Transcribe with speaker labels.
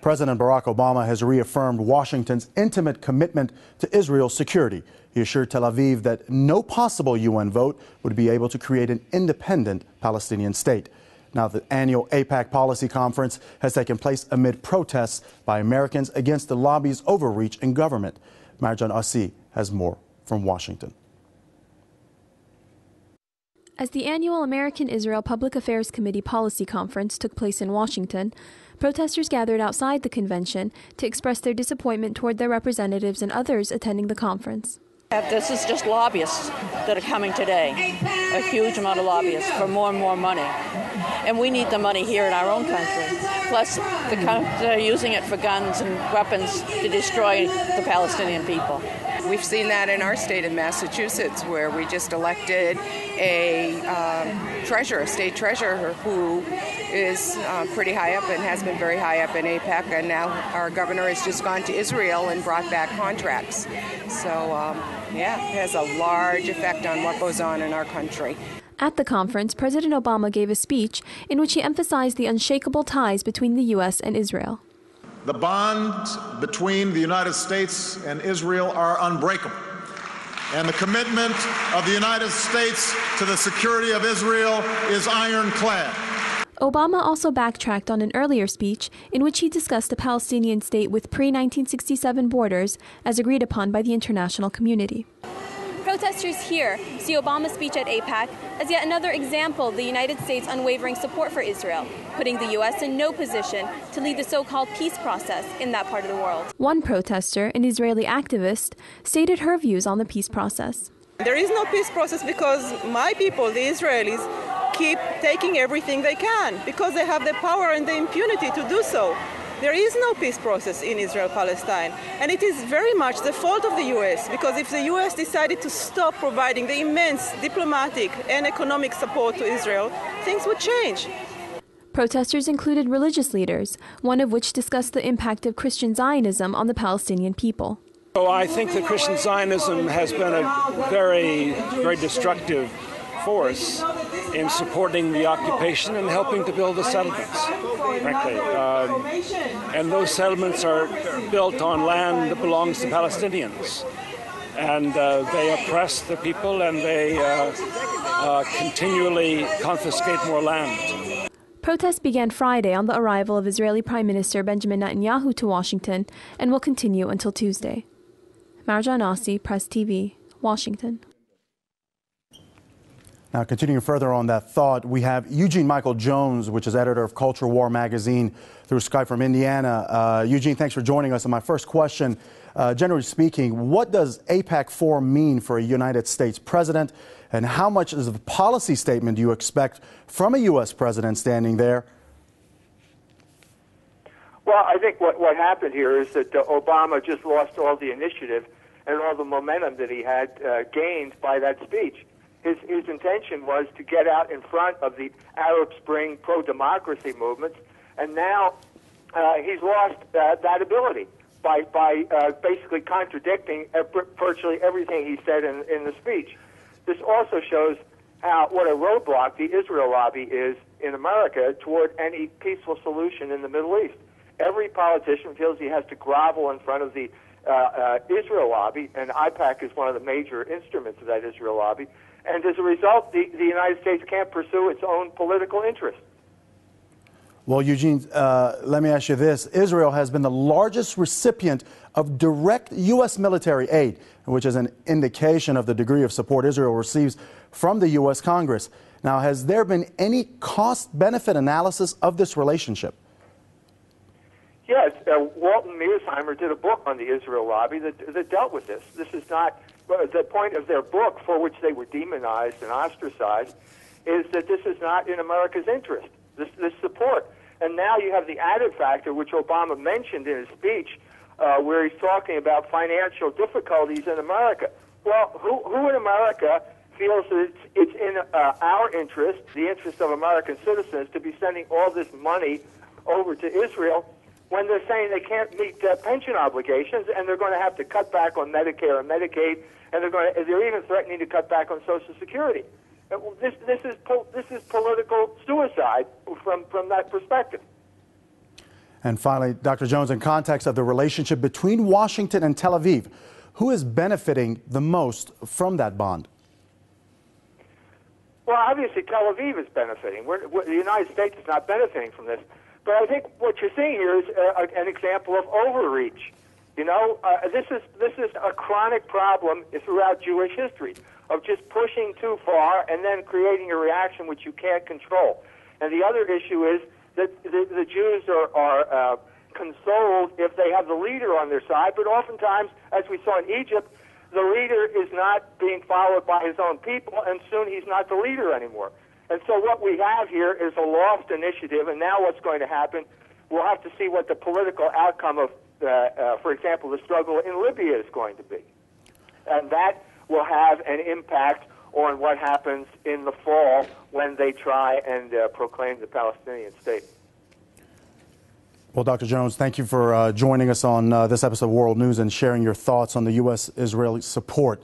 Speaker 1: President Barack Obama has reaffirmed Washington's intimate commitment to Israel's security. He assured Tel Aviv that no possible UN vote would be able to create an independent Palestinian state. Now, the annual AIPAC policy conference has taken place amid protests by Americans against the lobby's overreach in government. Marjan Assi has more from Washington.
Speaker 2: As the annual American-Israel Public Affairs Committee Policy Conference took place in Washington, protesters gathered outside the convention to express their disappointment toward their representatives and others attending the conference.
Speaker 3: This is just lobbyists that are coming today, a huge amount of lobbyists for more and more money. And we need the money here in our own country. Plus, they're using it for guns and weapons to destroy the Palestinian people.
Speaker 4: We've seen that in our state of Massachusetts, where we just elected a state treasurer who is pretty high up and has been very high up in AIPAC, and now our governor has just gone to Israel and brought back contracts. So, it has a large effect on what goes on in our country.
Speaker 2: At the conference, President Obama gave a speech in which he emphasized the unshakable ties between the U.S. and Israel.
Speaker 5: The bonds between the United States and Israel are unbreakable, and the commitment of the United States to the security of Israel is ironclad.
Speaker 2: Obama also backtracked on an earlier speech in which he discussed a Palestinian state with pre-1967 borders as agreed upon by the international community. Protesters here see Obama's speech at AIPAC as yet another example of the United States' unwavering support for Israel, putting the U.S. in no position to lead the so-called peace process in that part of the world. One protester, an Israeli activist, stated her views on the peace process.
Speaker 6: There is no peace process because my people, the Israelis, keep taking everything they can because they have the power and the impunity to do so. There is no peace process in Israel-Palestine, and it is very much the fault of the U.S. because if the U.S. decided to stop providing the immense diplomatic and economic support to Israel, things would change.
Speaker 2: Protesters included religious leaders, one of which discussed the impact of Christian Zionism on the Palestinian people.
Speaker 7: So I think that Christian Zionism has been a very, very destructive force in supporting the occupation and helping to build the settlements, frankly. And those settlements are built on land that belongs to Palestinians. And they oppress the people and they continually confiscate more land.
Speaker 2: Protests began Friday on the arrival of Israeli Prime Minister Benjamin Netanyahu to Washington and will continue until Tuesday. Marjan Assi, Press TV, Washington.
Speaker 1: Now, continuing further on that thought, we have Eugene Michael Jones, which is editor of Culture War magazine, through Skype from Indiana. Eugene, thanks for joining us. And my first question, generally speaking, what does AIPAC 4 mean for a United States president? And how much of a policy statement do you expect from a U.S. president standing there?
Speaker 8: Well, I think what happened here is that Obama just lost all the initiative and all the momentum that he had gained by that speech. His intention was to get out in front of the Arab Spring pro-democracy movements, and now he's lost that ability by basically contradicting virtually everything he said in the speech. This also shows what a roadblock the Israel lobby is in America toward any peaceful solution in the Middle East. Every politician feels he has to grovel in front of the Israel lobby, and AIPAC is one of the major instruments of that Israel lobby. And as a result, the United States can't pursue its own political interests.
Speaker 1: Well, Eugene, let me ask you this. Israel has been the largest recipient of direct U.S. military aid, which is an indication of the degree of support Israel receives from the U.S. Congress. Now, has there been any cost-benefit analysis of this relationship?
Speaker 8: Yes, Walton Mearsheimer did a book on the Israel lobby that dealt with this. This is not the point of their book, for which they were demonized and ostracized, is that this is not in America's interest, this support. And now you have the added factor, which Obama mentioned in his speech, where he's talking about financial difficulties in America. Well, who in America feels that it's in our interest, the interest of American citizens, to be sending all this money over to Israel when they're saying they can't meet pension obligations, and they're going to have to cut back on Medicare and Medicaid, and they're even threatening to cut back on Social Security. This is political suicide from that perspective.
Speaker 1: And finally, Dr. Jones, in context of the relationship between Washington and Tel Aviv, who is benefiting the most from that bond?
Speaker 8: Well, obviously, Tel Aviv is benefiting. The United States is not benefiting from this. But I think what you're seeing here is an example of overreach. You know, this is a chronic problem throughout Jewish history of just pushing too far and then creating a reaction which you can't control. And the other issue is that the Jews are consoled if they have the leader on their side, but oftentimes, as we saw in Egypt, the leader is not being followed by his own people, and soon he's not the leader anymore. And so what we have here is a lost initiative, and now what's going to happen, we'll have to see what the political outcome of, for example, the struggle in Libya is going to be. And that will have an impact on what happens in the fall when they try and proclaim the Palestinian state.
Speaker 1: Well, Dr. Jones, thank you for joining us on this episode of World News and sharing your thoughts on the U.S.-Israeli support